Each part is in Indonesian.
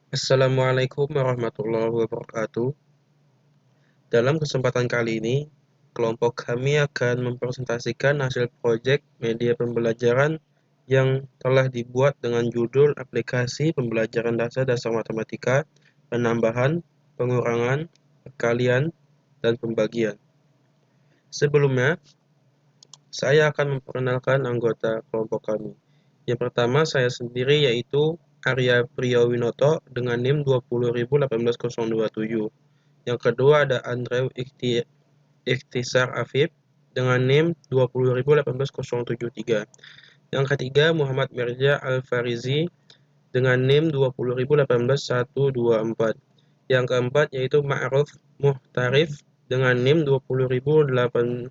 Assalamualaikum warahmatullahi wabarakatuh. Dalam kesempatan kali ini, kelompok kami akan mempresentasikan hasil proyek media pembelajaran yang telah dibuat dengan judul Aplikasi Pembelajaran Dasar-Dasar Matematika, Penambahan, Pengurangan, Perkalian, dan Pembagian. Sebelumnya, saya akan memperkenalkan anggota kelompok kami. Yang pertama saya sendiri yaitu Arya Priyowinoto dengan NIM 20.18027. Yang kedua ada Andrew Ikhtisar Afif dengan NIM 20.18073. Yang ketiga Muhammad Mirza Al-Farizi dengan NIM 20.18124. Yang keempat yaitu Ma'ruf Muhtarif dengan NIM 20.018.316.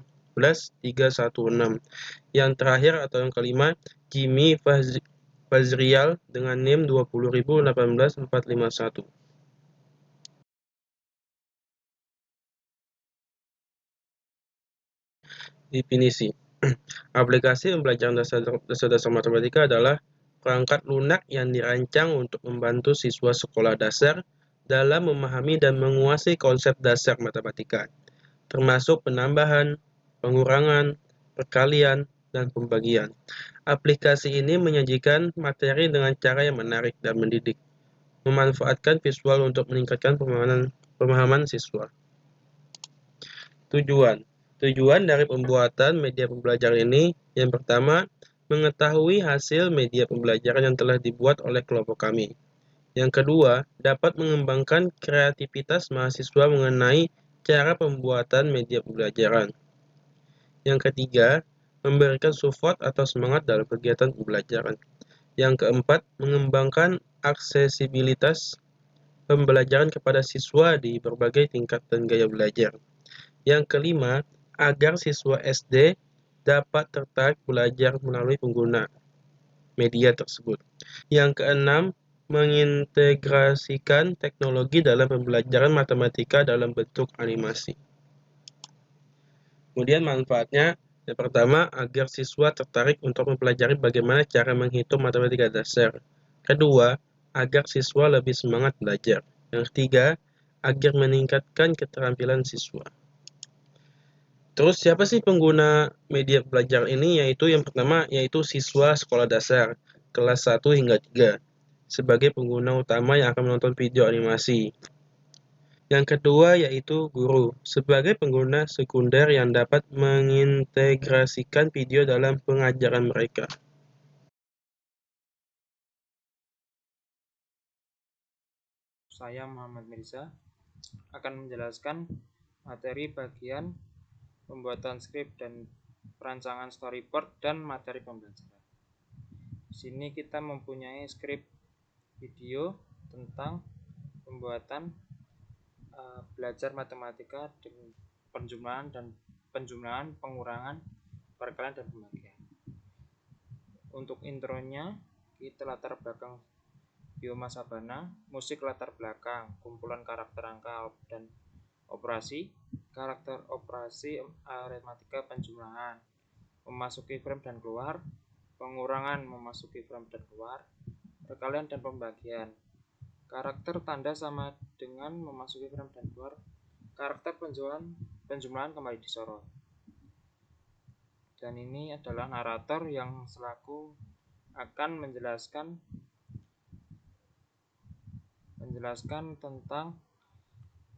Yang terakhir atau yang kelima Jimmy Fazrial dengan NIM 20.018.451. Definisi. Aplikasi pembelajaran dasar matematika adalah perangkat lunak yang dirancang untuk membantu siswa sekolah dasar dalam memahami dan menguasai konsep dasar matematika, termasuk penambahan, pengurangan, perkalian, dan pembagian. Aplikasi ini menyajikan materi dengan cara yang menarik dan mendidik, memanfaatkan visual untuk meningkatkan pemahaman siswa. Tujuan. Tujuan dari pembuatan media pembelajaran ini yang pertama, mengetahui hasil media pembelajaran yang telah dibuat oleh kelompok kami. Yang kedua, dapat mengembangkan kreativitas mahasiswa mengenai cara pembuatan media pembelajaran. Yang ketiga, memberikan support atau semangat dalam kegiatan pembelajaran. Yang keempat, mengembangkan aksesibilitas pembelajaran kepada siswa di berbagai tingkat dan gaya belajar. Yang kelima, agar siswa SD dapat tertarik belajar melalui pengguna media tersebut. Yang keenam, mengintegrasikan teknologi dalam pembelajaran matematika dalam bentuk animasi. Kemudian manfaatnya, yang pertama, agar siswa tertarik untuk mempelajari bagaimana cara menghitung matematika dasar. Kedua, agar siswa lebih semangat belajar. Yang ketiga, agar meningkatkan keterampilan siswa. Terus siapa sih pengguna media belajar ini? Yaitu yang pertama yaitu siswa sekolah dasar kelas 1 hingga 3 sebagai pengguna utama yang akan menonton video animasi. Yang kedua yaitu guru sebagai pengguna sekunder yang dapat mengintegrasikan video dalam pengajaran mereka. Saya Muhammad Mirza akan menjelaskan materi bagian pembuatan skrip dan perancangan storyboard dan materi pembelajaran. Di sini kita mempunyai skrip video tentang pembuatan belajar matematika dengan penjumlahan, pengurangan, perkalian dan pembagian. Untuk intronya kita latar belakang Bioma Sabana, musik latar belakang, kumpulan karakter angka dan operasi, karakter operasi aritmatika penjumlahan, memasuki frame dan keluar, pengurangan memasuki frame dan keluar, perkalian dan pembagian, karakter tanda sama dengan memasuki frame dan keluar, karakter penjumlahan kembali disorot. Dan ini adalah narator yang selaku akan menjelaskan tentang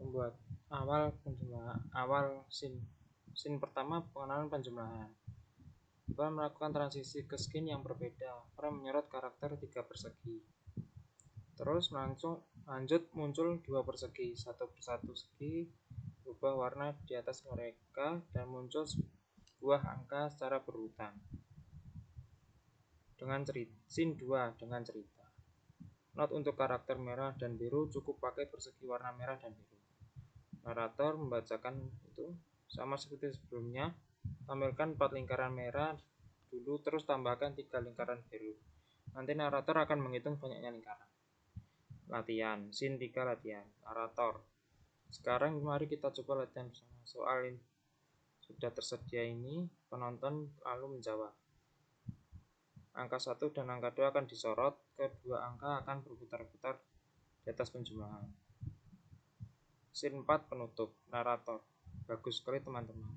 membuat awal scene pertama pengenalan penjumlahan. Frame melakukan transisi ke skin yang berbeda. Frame menyorot karakter 3 persegi. Terus lanjut muncul 2 persegi, satu persatu segi berubah warna di atas mereka dan muncul sebuah angka secara berurutan. Dengan scene 2 dengan cerita. Not untuk karakter merah dan biru cukup pakai persegi warna merah dan biru. Narator membacakan itu sama seperti sebelumnya, tampilkan 4 lingkaran merah dulu terus tambahkan 3 lingkaran biru. Nanti narator akan menghitung banyaknya lingkaran. Latihan, scene 3 latihan. Narator. Sekarang mari kita coba latihan bersama. Soal ini sudah tersedia ini, penonton lalu menjawab. Angka 1 dan angka 2 akan disorot, kedua angka akan berputar-putar atas penjumlahan. Scene 4 penutup. Narator. Bagus sekali teman-teman.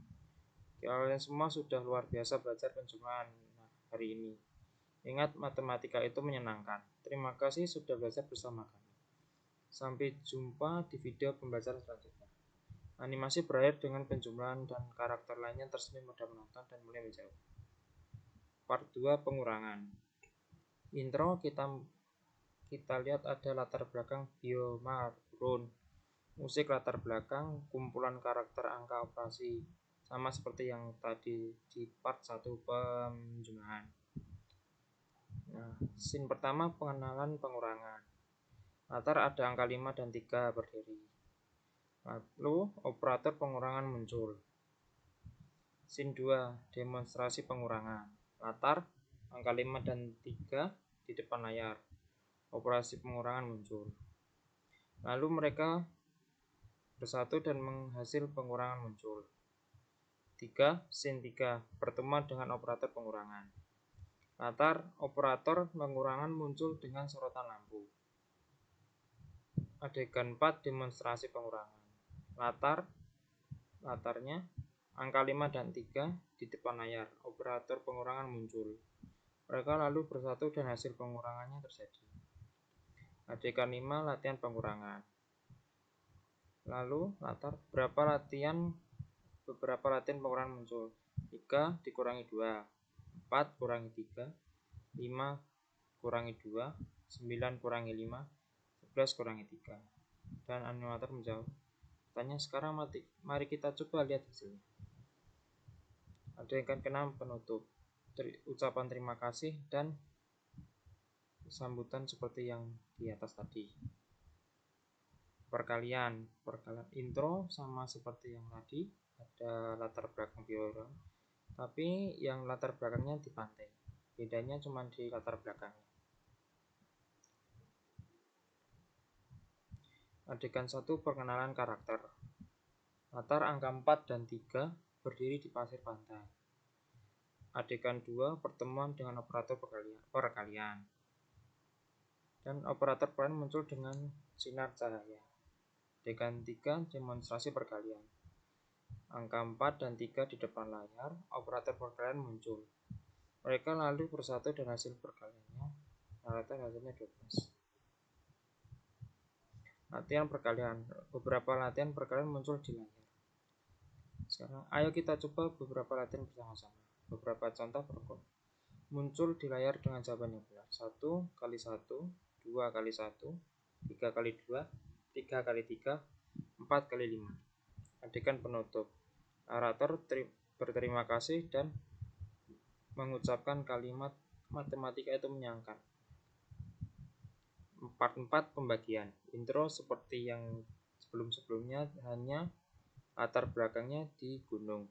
Kalian semua sudah luar biasa belajar penjumlahan hari ini. Ingat, matematika itu menyenangkan. Terima kasih sudah belajar bersama kami. Sampai jumpa di video pembelajaran selanjutnya. Animasi berakhir dengan penjumlahan dan karakter lainnya tersenyum pada penonton dan mulai menjauh. Part 2 pengurangan. Intro kita lihat ada latar belakang bioma drone. Musik latar belakang, kumpulan karakter angka operasi. Sama seperti yang tadi di part 1 penjumlahan. Nah, scene pertama pengenalan pengurangan. Latar ada angka 5 dan 3 berdiri. Lalu operator pengurangan muncul. Scene 2 demonstrasi pengurangan. Latar angka 5 dan 3 di depan layar. Operasi pengurangan muncul. Lalu mereka bersatu dan menghasil pengurangan muncul. 3. Scene 3 pertemuan dengan operator pengurangan. Latar operator pengurangan muncul dengan sorotan lampu. Adegan 4 demonstrasi pengurangan. Latarnya angka 5 dan 3 di depan layar. Operator pengurangan muncul. Mereka lalu bersatu dan hasil pengurangannya terjadi. Adegan 5 latihan pengurangan. Lalu latar beberapa latihan pengurangan muncul. 3 dikurangi 2, 4 kurangi 3, 5 kurangi 2, 9 kurangi 5, 11 kurangi 3. Dan animator menjawab. Tanya sekarang mari kita coba lihat hasilnya. Adegan ke-6 penutup. Ucapan terima kasih dan sambutan seperti yang di atas tadi. Perkalian intro sama seperti yang tadi, ada latar belakang biora, tapi yang latar belakangnya di pantai. Bedanya cuma di latar belakangnya. Adegan 1 perkenalan karakter. Latar angka 4 dan 3 berdiri di pasir pantai. Adegan 2 pertemuan dengan operator perkalian. Dan operator perkalian muncul dengan sinar cahaya. Adegan 3 demonstrasi perkalian. Angka 4 dan 3 di depan layar, operator perkalian muncul. Mereka lalu bersatu dan hasil perkaliannya. Rata hasilnya 12. Latihan perkalian. Beberapa latihan perkalian muncul di layar. Sekarang ayo kita coba beberapa latihan bersama-sama. Beberapa contoh muncul di layar dengan jawaban yang benar. 1 kali 1, 2 kali 1, 3 kali 2, 3 kali 3, 4 kali 5. Adegan penutup. Narator berterima kasih dan mengucapkan kalimat matematika itu menyenangkan. Part 4 pembagian. Intro seperti yang sebelum-sebelumnya, hanya latar belakangnya di gunung.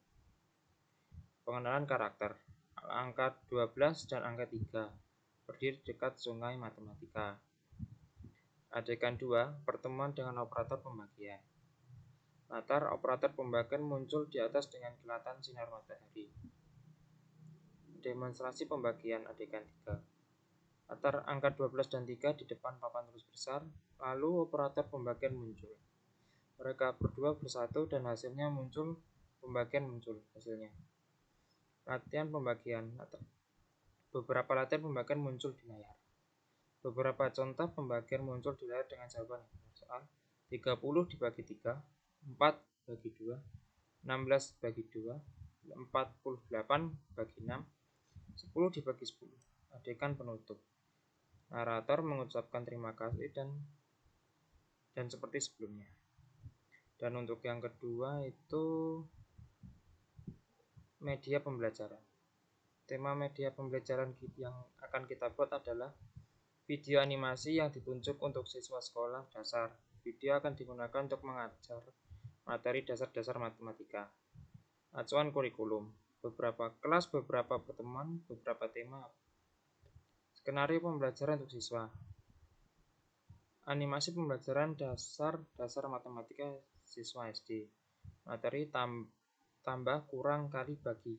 Pengenalan karakter. Angka 12 dan angka 3 berdiri dekat sungai matematika. Adegan 2 pertemuan dengan operator pembagian. Latar operator pembagian muncul di atas dengan kilatan sinar matahari. Demonstrasi pembagian adegan 3. Latar angka 12 dan 3 di depan papan tulis besar, lalu operator pembagian muncul. Mereka berdua bersatu dan hasilnya muncul, pembagian muncul hasilnya. Latihan pembagian. Beberapa latihan pembagian muncul di layar. Beberapa contoh pembagian muncul di layar dengan jawaban soal 30 dibagi 3, 4 bagi 2, 16 bagi 2, 48 bagi 6, 10 dibagi 10. Adegan penutup. Narator mengucapkan terima kasih dan seperti sebelumnya. Dan untuk yang kedua itu media pembelajaran. Tema media pembelajaran yang akan kita buat adalah video animasi yang ditunjuk untuk siswa sekolah dasar. Video akan digunakan untuk mengajar materi dasar-dasar matematika. Acuan kurikulum. Beberapa kelas, beberapa pertemuan, beberapa tema. Skenario pembelajaran untuk siswa. Animasi pembelajaran dasar matematika siswa SD. Materi tambah kurang kali bagi.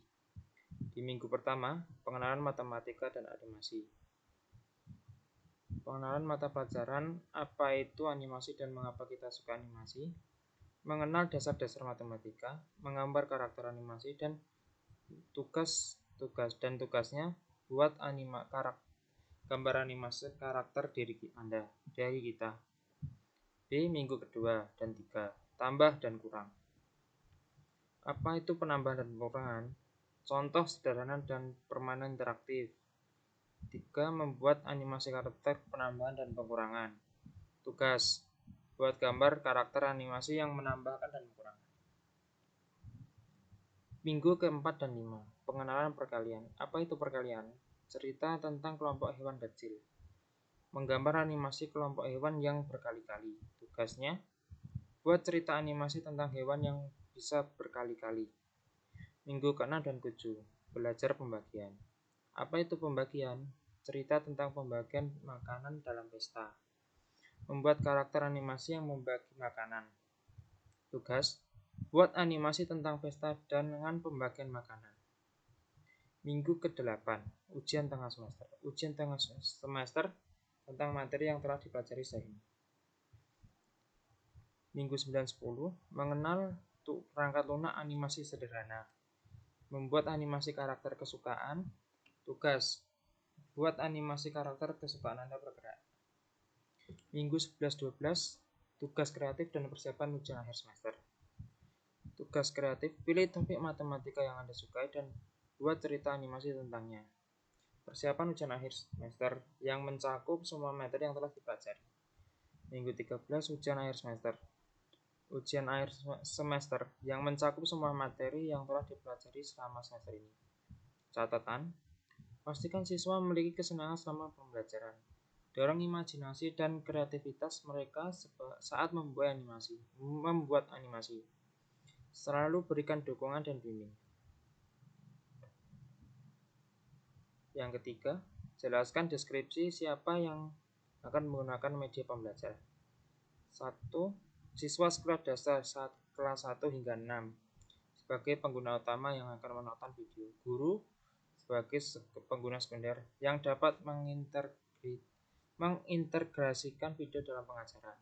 Di minggu pertama, pengenalan matematika dan animasi. Pengenalan mata pelajaran, apa itu animasi dan mengapa kita suka animasi, mengenal dasar-dasar matematika, menggambar karakter animasi, dan tugasnya buat gambar animasi karakter dari kita. B. Minggu kedua dan 3. Tambah dan kurang. Apa itu penambahan dan pengurangan? Contoh sederhana dan permainan interaktif. 3. Membuat animasi karakter penambahan dan pengurangan. Tugas: buat gambar karakter animasi yang menambahkan dan mengurangi. Minggu keempat dan 5. Pengenalan perkalian. Apa itu perkalian? Cerita tentang kelompok hewan kecil. Menggambar animasi kelompok hewan yang berkali-kali. Tugasnya: buat cerita animasi tentang hewan yang bisa berkali-kali. Minggu ke-6 dan 7. Belajar pembagian. Apa itu pembagian? Cerita tentang pembagian makanan dalam pesta. Membuat karakter animasi yang membagi makanan. Tugas: buat animasi tentang pesta dan dengan pembagian makanan. Minggu ke-8. Ujian tengah semester. Ujian tengah semester tentang materi yang telah dipelajari sehari. Minggu 9-10. Mengenal perangkat lunak animasi sederhana. Membuat animasi karakter kesukaan. Tugas: buat animasi karakter kesukaan Anda bergerak. Minggu 11-12. Tugas kreatif dan persiapan ujian akhir semester. Tugas kreatif: pilih topik matematika yang Anda sukai dan buat cerita animasi tentangnya. Persiapan ujian akhir semester yang mencakup semua materi yang telah dipelajari. Minggu 13. Ujian akhir semester. Ujian akhir semester yang mencakup semua materi yang telah dipelajari selama semester ini. Catatan: pastikan siswa memiliki kesenangan selama pembelajaran. Dorong imajinasi dan kreativitas mereka saat membuat animasi. Selalu berikan dukungan dan bimbing. Yang ketiga, jelaskan deskripsi siapa yang akan menggunakan media pembelajaran. 1. Siswa sekolah dasar kelas 1 hingga 6 sebagai pengguna utama yang akan menonton video. Guru sebagai pengguna sekunder yang dapat mengintegrasikan video dalam pengajaran.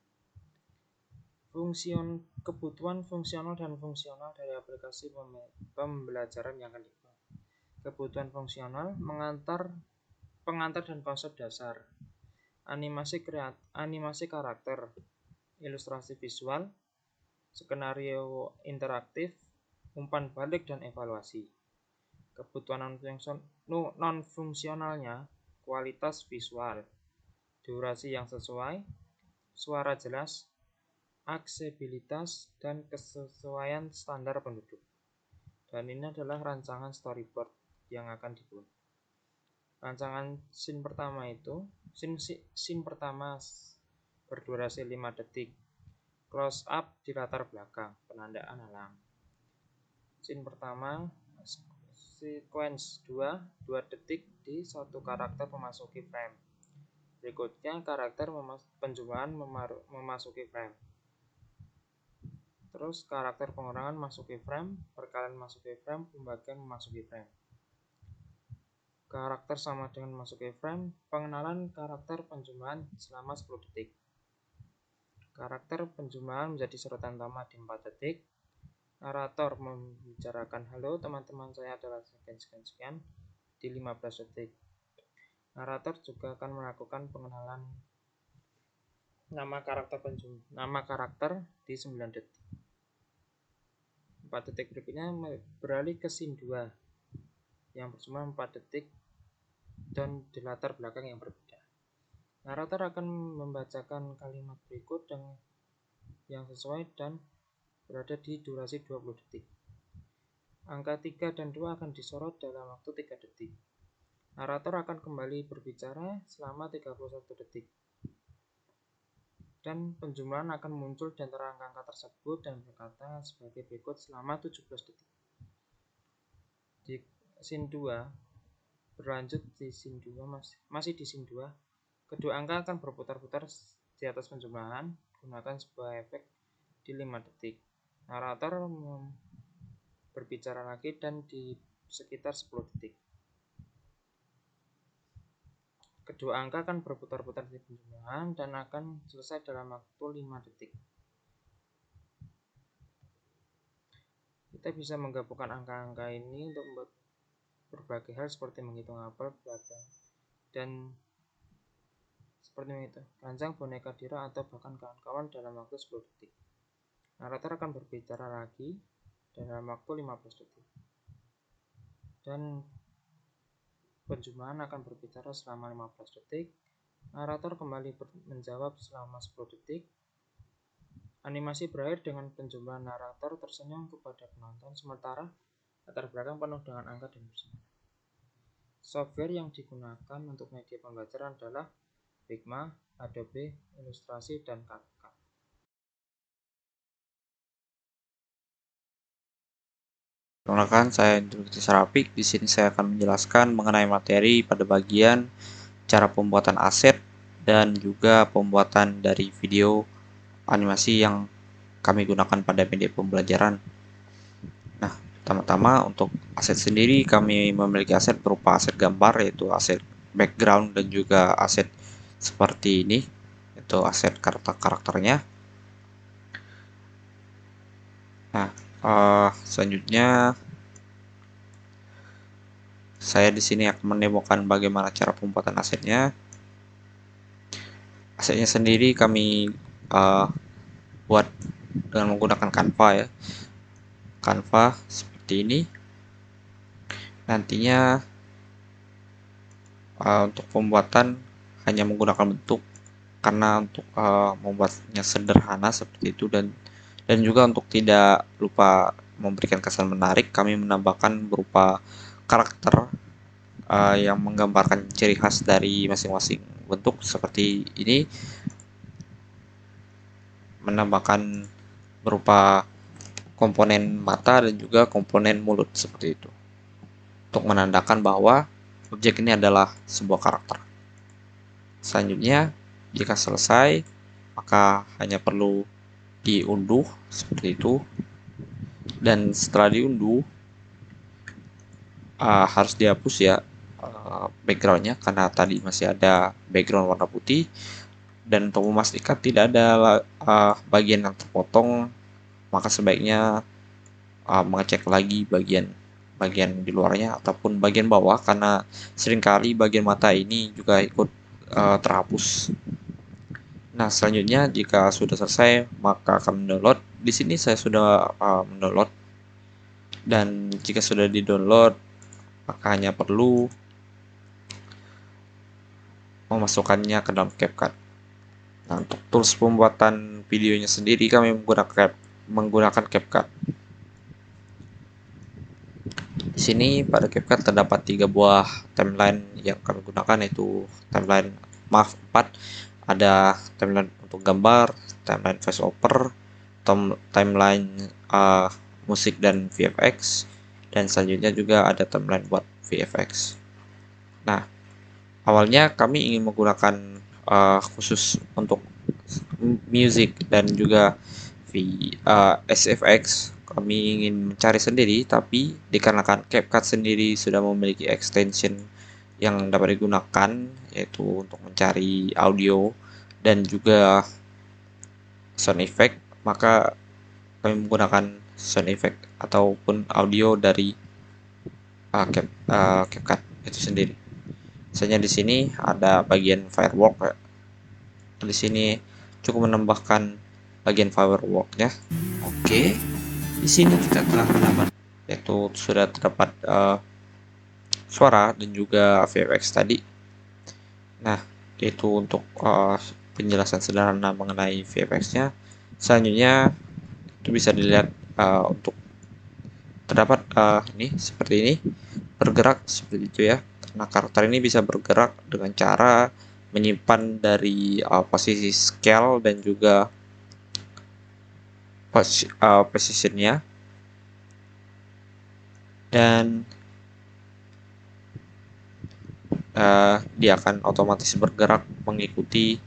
Kebutuhan fungsional dan fungsional dari aplikasi pembelajaran yang akan dibuat. Kebutuhan fungsional: pengantar dan konsep dasar, animasi karakter, ilustrasi visual, skenario interaktif, umpan balik dan evaluasi. Kebutuhan non-fungsionalnya: kualitas visual, durasi yang sesuai, suara jelas, aksesibilitas, dan kesesuaian standar penduduk. Dan ini adalah rancangan storyboard yang akan dibuat. Rancangan scene pertama berdurasi 5 detik. Close up di latar belakang, penandaan alam. Scene pertama, sequence 2 detik di satu karakter memasuki frame. Berikutnya karakter penjumlahan memasuki frame. Terus karakter pengurangan masuki frame, perkalian masuki frame, pembagian memasuki frame. Karakter sama dengan masuki frame, pengenalan karakter penjumlahan selama 10 detik. Karakter penjumlahan menjadi sorotan utama di 4 detik. Narator membicarakan halo teman-teman, saya adalah sekian di 15 detik. Narator juga akan melakukan pengenalan nama karakter di 9 detik. 4 detik berikutnya beralih ke scene 2 yang berjumlah 4 detik dan di latar belakang yang berbeda. Narator akan membacakan kalimat berikut yang sesuai dan berada di durasi 20 detik. Angka 3 dan 2 akan disorot dalam waktu 3 detik. Narator akan kembali berbicara selama 31 detik. Dan penjumlahan akan muncul di antara angka-angka tersebut dan berkata sebagai berikut selama 17 detik. Di scene 2 berlanjut di scene 2 masih di scene 2, kedua angka akan berputar-putar di atas penjumlahan gunakan sebuah efek di 5 detik. Narator berbicara lagi dan di sekitar 10 detik. Kedua angka akan berputar-putar di penjumlahan dan akan selesai dalam waktu 5 detik. Kita bisa menggabungkan angka-angka ini untuk membuat berbagai hal seperti menghitung apel, belakang, dan seperti itu, rancang boneka Dira atau bahkan kawan-kawan dalam waktu 10 detik. Narator akan berbicara lagi dalam waktu 15 detik. Dan penjumlahan akan berbicara selama 15 detik. Narator kembali menjawab selama 10 detik. Animasi berakhir dengan penjumlahan narator tersenyum kepada penonton, sementara latar belakang penuh dengan angka dan bersemangat. Software yang digunakan untuk media pembelajaran adalah Figma, Adobe Illustrator, dan CapCut. Perkenalkan, saya Indra Sarapik. Di sini saya akan menjelaskan mengenai materi pada bagian cara pembuatan aset dan juga pembuatan dari video animasi yang kami gunakan pada media pembelajaran. Nah, pertama-tama untuk aset sendiri, kami memiliki aset berupa aset gambar, yaitu aset background dan juga aset seperti ini, yaitu aset karakternya. Nah, selanjutnya saya di sini akan menemukan bagaimana cara pembuatan asetnya. Asetnya sendiri kami buat dengan menggunakan Canva ya. Canva seperti ini. Nantinya untuk pembuatan hanya menggunakan bentuk, karena untuk membuatnya sederhana seperti itu dan juga untuk tidak lupa memberikan kesan menarik, kami menambahkan berupa karakter yang menggambarkan ciri khas dari masing-masing bentuk seperti ini, menambahkan berupa komponen mata dan juga komponen mulut seperti itu untuk menandakan bahwa objek ini adalah sebuah karakter. Selanjutnya, jika selesai, maka hanya perlu diunduh seperti itu, dan setelah diunduh harus dihapus ya backgroundnya, karena tadi masih ada background warna putih. Dan untuk memastikan tidak ada bagian yang terpotong, maka sebaiknya mengecek lagi bagian di luarnya ataupun bagian bawah, karena seringkali bagian mata ini juga ikut terhapus. Nah, selanjutnya jika sudah selesai, maka akan mendownload. Di sini saya sudah mendownload, dan jika sudah di-download, maka hanya perlu memasukkannya ke dalam CapCut. Nah, untuk tools pembuatan videonya sendiri kami menggunakan CapCut. Di sini pada CapCut terdapat 3 buah timeline yang kami gunakan, yaitu timeline 4, ada timeline untuk gambar, timeline voiceover, timeline musik dan VFX, dan selanjutnya juga ada timeline buat VFX. Nah, awalnya kami ingin menggunakan khusus untuk music dan juga SFX, kami ingin mencari sendiri, tapi dikarenakan CapCut sendiri sudah memiliki extension yang dapat digunakan, yaitu untuk mencari audio dan juga sound effect, maka kami menggunakan sound effect ataupun audio dari CapCut itu sendiri. Misalnya di sini ada bagian firework ya. Di sini cukup menambahkan bagian fireworknya. Oke, di sini kita telah menambah, yaitu sudah terdapat suara dan juga VFX tadi. Nah, itu untuk penjelasan sederhana mengenai VFX-nya. Selanjutnya itu bisa dilihat untuk terdapat ini seperti ini, bergerak seperti itu ya. Nah, karakter ini bisa bergerak dengan cara menyimpan dari posisi scale dan juga positionnya, dan dia akan otomatis bergerak mengikuti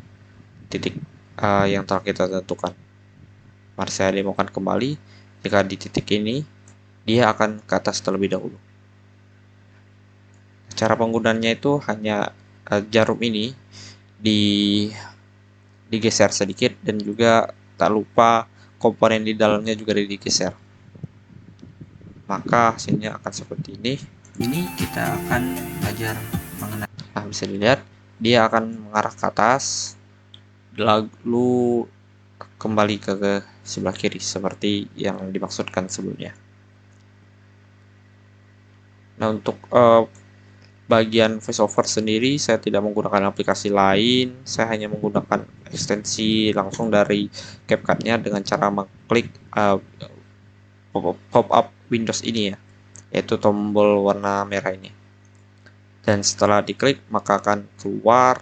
titik yang telah kita tentukan. Mari saya demokan kembali. Jika di titik ini, dia akan ke atas terlebih dahulu. Cara penggunaannya itu hanya jarum ini digeser sedikit, dan juga tak lupa komponen di dalamnya juga digeser. Maka hasilnya akan seperti ini. Ini kita akan belajar mengenai. Nah, bisa dilihat dia akan mengarah ke atas, lalu kembali ke sebelah kiri seperti yang dimaksudkan sebelumnya. Nah, untuk bagian voiceover sendiri saya tidak menggunakan aplikasi lain, saya hanya menggunakan ekstensi langsung dari CapCut-nya dengan cara mengklik pop-up Windows ini ya, yaitu tombol warna merah ini. Dan setelah diklik maka akan keluar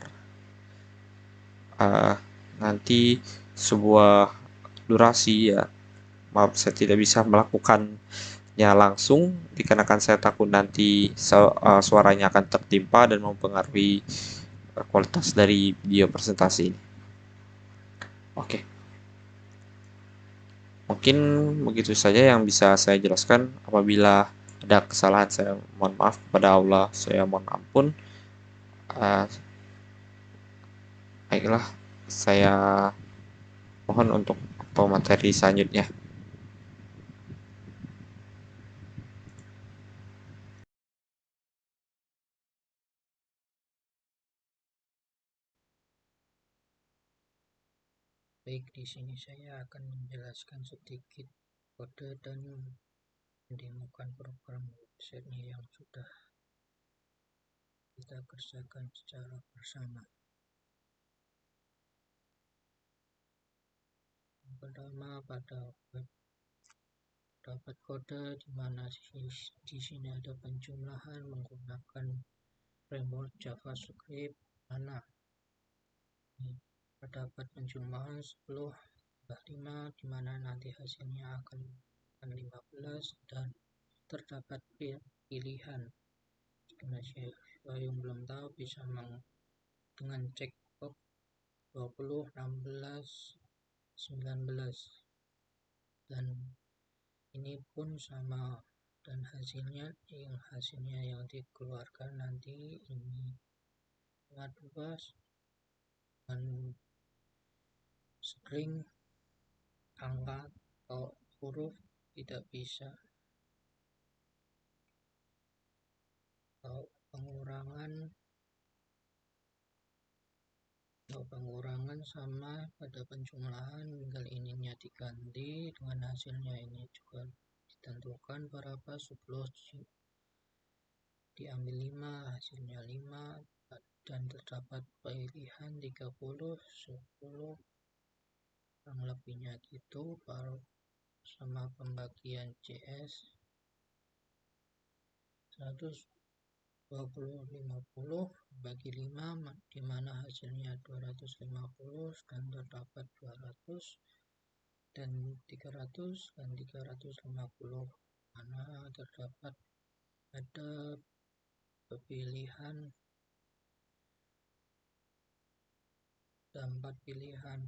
nanti sebuah durasi ya. Maaf, saya tidak bisa melakukannya langsung dikarenakan saya takut nanti suaranya akan tertimpa dan mempengaruhi kualitas dari video presentasi ini. Oke, mungkin begitu saja yang bisa saya jelaskan. Apabila ada kesalahan saya mohon maaf, kepada Allah saya mohon ampun. Baiklah, saya mohon untuk materi selanjutnya. Baik, di sini saya akan menjelaskan sedikit kode dan mendemokan program website-nya yang sudah kita kerjakan secara bersama. Yang pertama, pada web dapat kode di mana di sini ada penjumlahan menggunakan framework JavaScript mana terdapat penjumlahan 10 tambah 5 di mana nanti hasilnya akan 15 dan terdapat pilihan. Karena siapa yang belum tahu bisa dengan checkbox 20, 16, 19 dan ini pun sama, dan hasilnya yang dikeluarkan nanti ini 2 dan string, angka atau huruf tidak bisa, atau pengurangan sama pada penjumlahan, tinggal ininya diganti dengan hasilnya ini juga ditentukan berapa, 10 diambil 5 hasilnya 5 dan terdapat pilihan 30, 10 kurang lebihnya gitu. Baru sama pembagian CS 120-50 bagi 5 dimana hasilnya 250 dan terdapat 200 dan 300 dan 350 mana terdapat ada pilihan, ada 4 pilihan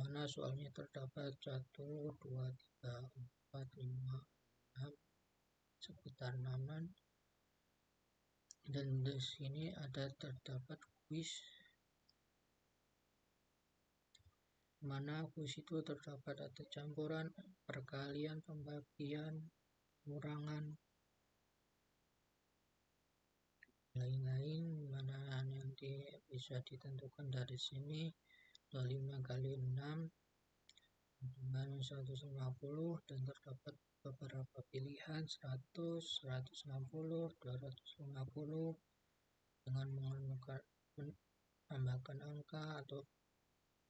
mana soalnya terdapat 1, 2, 3, 4, 5, 6 sekitar 6 dan di sini ada terdapat kuis mana kuis itu terdapat ada campuran, perkalian, pembagian, pengurangan, lain-lain mana nanti bisa ditentukan dari sini. 25 kali 6 dengan 150 dan terdapat beberapa pilihan 100, 160, 250 dengan menambahkan angka atau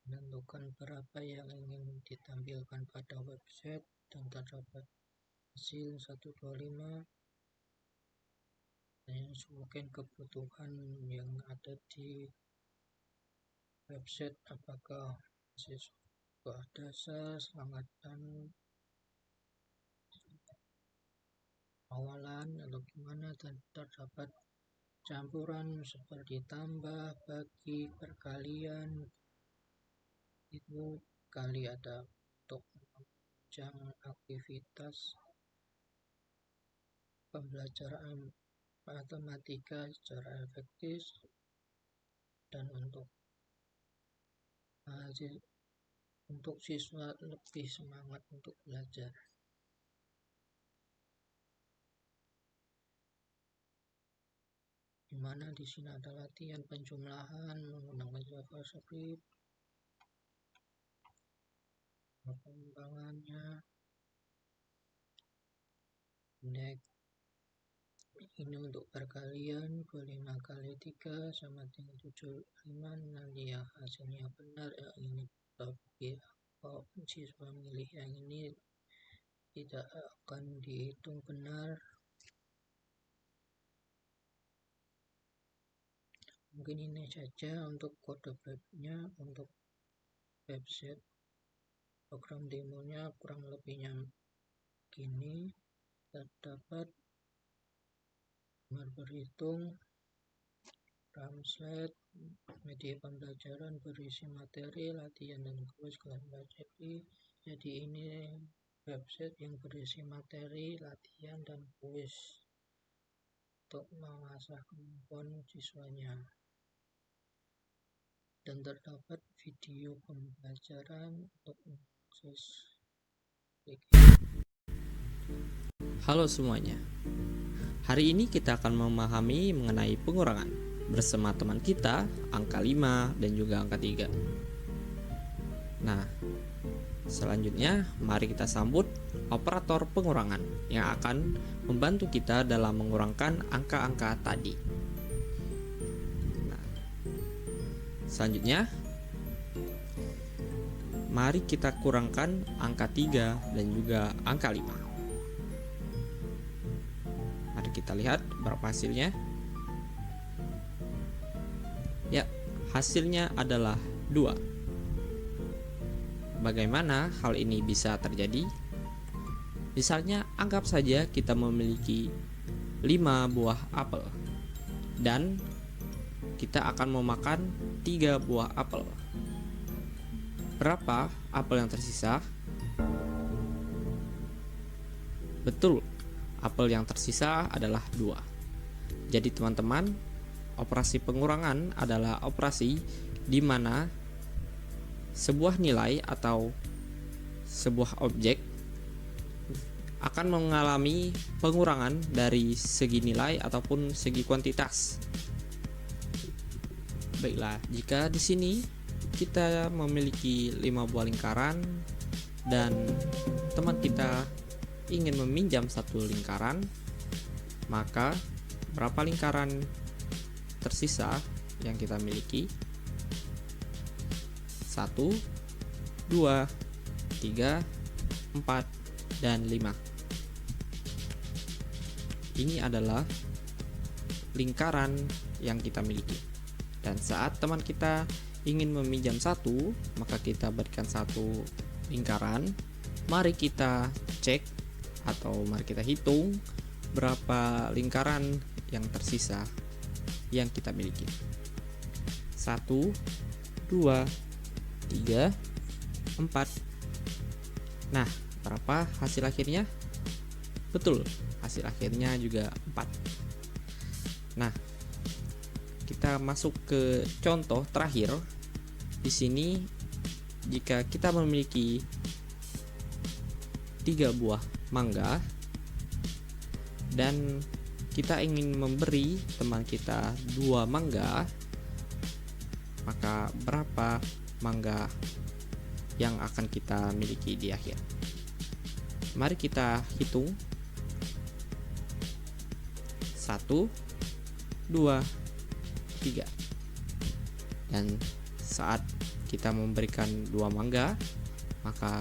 menentukan berapa yang ingin ditampilkan pada website dan terdapat hasil 125 dan mungkin kebutuhan yang ada di website, apakah siswa dasar, sangat dan awalan atau gimana, dan terdapat campuran seperti tambah, bagi, perkalian itu kali ada untuk menunjang aktivitas pembelajaran matematika secara efektif dan untuk siswa lebih semangat untuk belajar. Di mana di sini ada latihan penjumlahan menggunakan JavaScript, pengembangannya, next. Ini untuk perkalian 25 kali 3 sama dengan 75. Nanti ya hasilnya benar ya, ini tapi kalau siswa milih yang ini tidak akan dihitung benar. Mungkin ini saja untuk kode webnya. Untuk website program demonya kurang lebihnya gini. Terdapat berhitung, translate, media pembelajaran berisi materi, latihan dan kuis kelas belajar. Jadi ini website yang berisi materi, latihan dan kuis untuk mengasah kemampuan siswanya. Dan terdapat video pembelajaran untuk mengakses. Halo semuanya. Hari ini kita akan memahami mengenai pengurangan bersama teman kita, angka 5 dan juga angka 3. Nah, selanjutnya mari kita sambut operator pengurangan yang akan membantu kita dalam mengurangkan angka-angka tadi. Nah, selanjutnya mari kita kurangkan angka 3 dan juga angka 5. Mari kita lihat berapa hasilnya. Ya, hasilnya adalah 2. Bagaimana hal ini bisa terjadi? Misalnya, anggap saja kita memiliki 5 buah apel dan kita akan memakan 3 buah apel. Berapa apel yang tersisa? Betul, apel yang tersisa adalah 2. Jadi teman-teman, operasi pengurangan adalah operasi di mana sebuah nilai atau sebuah objek akan mengalami pengurangan dari segi nilai ataupun segi kuantitas. Baiklah, jika di sini kita memiliki 5 buah lingkaran dan teman kita ingin meminjam 1 lingkaran, maka berapa lingkaran tersisa yang kita miliki? 1, 2, 3, 4, dan 5. Ini adalah lingkaran yang kita miliki. Dan saat teman kita ingin meminjam 1, maka kita berikan 1 lingkaran. Mari kita cek atau mari kita hitung berapa lingkaran yang tersisa yang kita miliki. 1, 2, 3, 4. Nah, berapa hasil akhirnya? Betul, hasil akhirnya juga 4. Nah, kita masuk ke contoh terakhir. Di sini jika kita memiliki 3 buah mangga dan kita ingin memberi teman kita 2 mangga, maka berapa mangga yang akan kita miliki di akhir? Mari kita hitung. 1, 2, 3. Dan saat kita memberikan 2 mangga, maka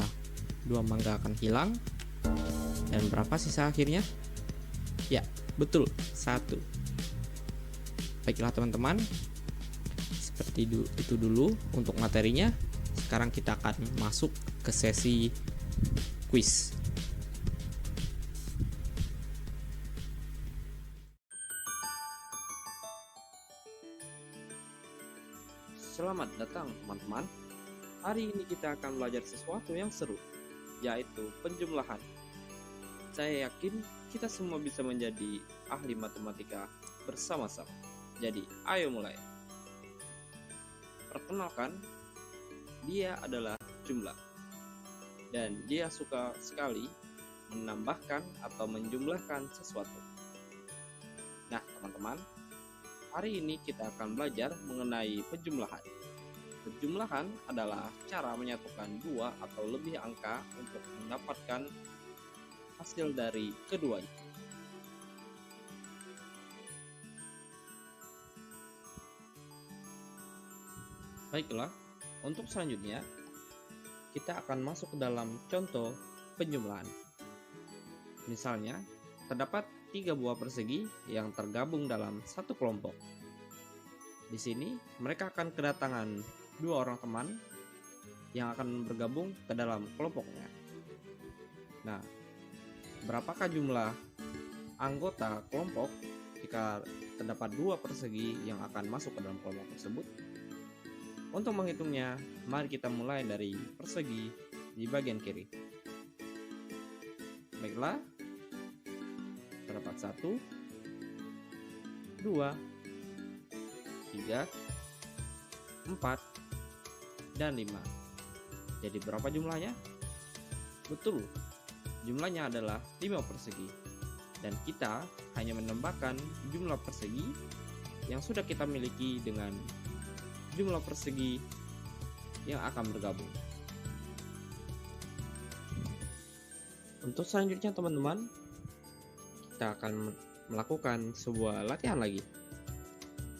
2 mangga akan hilang. Dan berapa sisa akhirnya? Ya, betul, 1. Baiklah teman-teman, seperti itu dulu untuk materinya. Sekarang kita akan masuk ke sesi quiz. Selamat datang teman-teman. Hari ini kita akan belajar sesuatu yang seru, yaitu penjumlahan. Saya yakin kita semua bisa menjadi ahli matematika bersama-sama. Jadi, ayo mulai. Perkenalkan, dia adalah jumlah. Dan dia suka sekali menambahkan atau menjumlahkan sesuatu. Nah, teman-teman, hari ini kita akan belajar mengenai penjumlahan. Penjumlahan adalah cara menyatukan dua atau lebih angka untuk mendapatkan hasil dari keduanya. Baiklah, untuk selanjutnya kita akan masuk ke dalam contoh penjumlahan. Misalnya, terdapat 3 buah persegi yang tergabung dalam satu kelompok. Di sini, mereka akan kedatangan 2 orang teman yang akan bergabung ke dalam kelompoknya. Nah, berapakah jumlah anggota kelompok jika terdapat 2 persegi yang akan masuk ke dalam kelompok tersebut? Untuk menghitungnya, mari kita mulai dari persegi di bagian kiri. Baiklah, terdapat 1, 2, 3, 4, dan 5. Jadi berapa jumlahnya? Betul, jumlahnya adalah 5 persegi. Dan kita hanya menambahkan jumlah persegi yang sudah kita miliki dengan jumlah persegi yang akan bergabung. Untuk selanjutnya teman-teman, kita akan melakukan sebuah latihan lagi.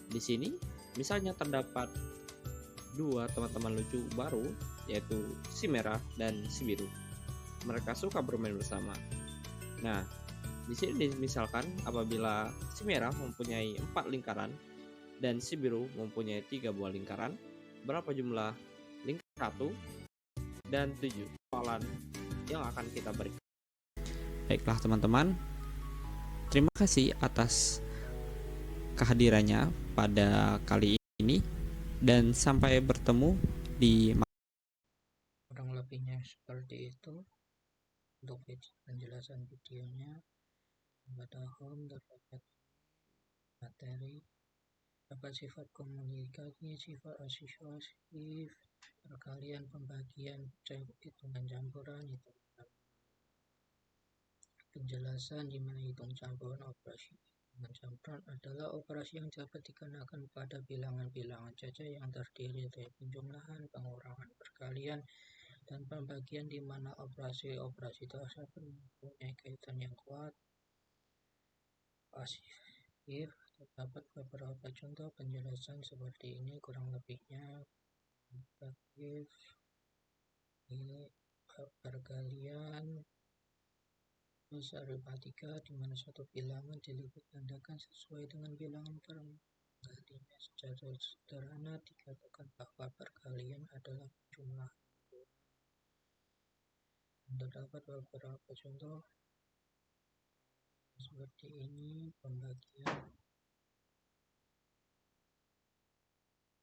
Di sini misalnya terdapat 2 teman-teman lucu baru, yaitu si merah dan si biru. Mereka suka bermain bersama. Nah, di sini misalkan apabila si merah mempunyai 4 lingkaran dan si biru mempunyai 3 buah lingkaran, berapa jumlah lingkaran 1 dan 7 soalan yang akan kita berikan. Baiklah teman-teman, terima kasih atas kehadirannya pada kali ini dan sampai bertemu di Kurang lebihnya seperti itu. Untuk penjelasan videonya, pada home terdapat materi, dapat sifat komunikasi, sifat asosiatif, perkalian, pembagian, hitungan campuran, penjelasan di mana hitung campuran. Operasi hitungan campuran adalah operasi yang dapat dikenakan pada bilangan-bilangan caca yang terdiri dari penjumlahan, pengurangan, perkalian, dan pembagian, di mana operasi-operasi tersebut mempunyai kaitan yang kuat. Pasif, terdapat beberapa contoh penjelasan seperti ini, kurang lebihnya. Pasif, perkalian, aritmatika, di mana satu bilangan dilipat gandakan sesuai dengan bilangan perkaliannya. Secara sederhana dikatakan bahwa perkalian adalah jumlah. Terdapat beberapa contoh seperti ini. Pembagian,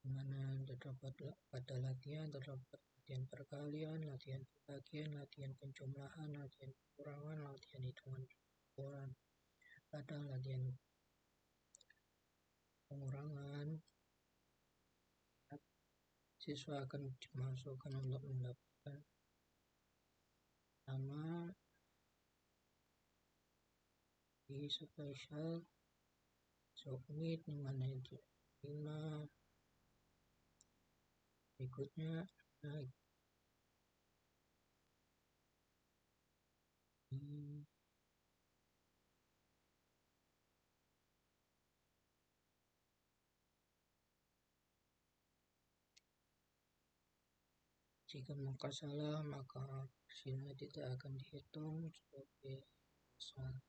di mana terdapat pada latihan terdapat latihan perkalian, latihan pembagian, latihan penjumlahan, latihan pengurangan, latihan hitungan campuran. Pada latihan pengurangan, siswa akan dimasukkan untuk mendapatkan nama di spesial submit, di mana itu 5. Berikutnya naik jika maka salah, maka hasilnya tidak akan dihitung sebagai salah.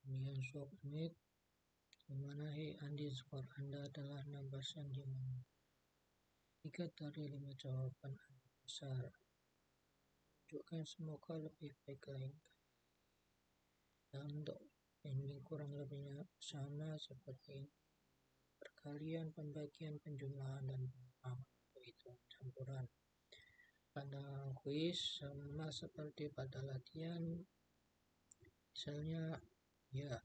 Kemudian submit, di mana underscore Anda adalah 6% di mana 3 dari 5 jawaban Anda besar. Tunjukkan semoga lebih baik lain. Dan untuk ini kurang lebihnya sama seperti ini. kalian pembagian penjumlahan dan pemahaman perhitungan campuran. Pandangan kuis sama seperti pada latihan, misalnya ya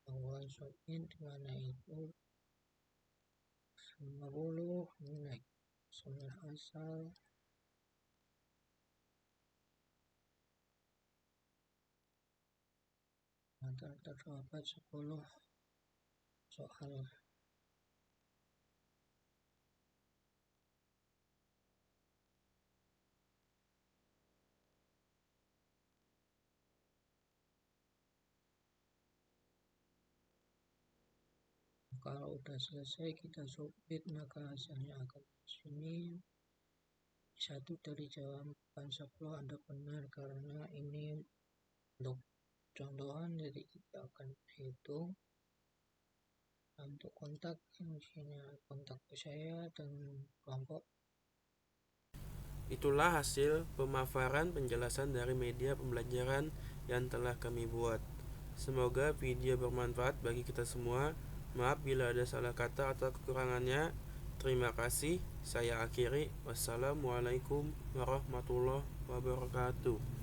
bahwa submit mana itu 50 naik jumlah asal antara terdapat 10 soal. Kalau udah selesai kita submit, maka hasilnya akan di sini. 1 dari jawaban 10 Anda benar karena ini untuk contohan, jadi kita akan hitung. Untuk kontak, misalnya kontak saya dan kelompok. Itulah hasil pemaparan penjelasan dari media pembelajaran yang telah kami buat. Semoga video bermanfaat bagi kita semua. Maaf bila ada salah kata atau kekurangannya. Terima kasih. Saya akhiri. Wassalamualaikum warahmatullahi wabarakatuh.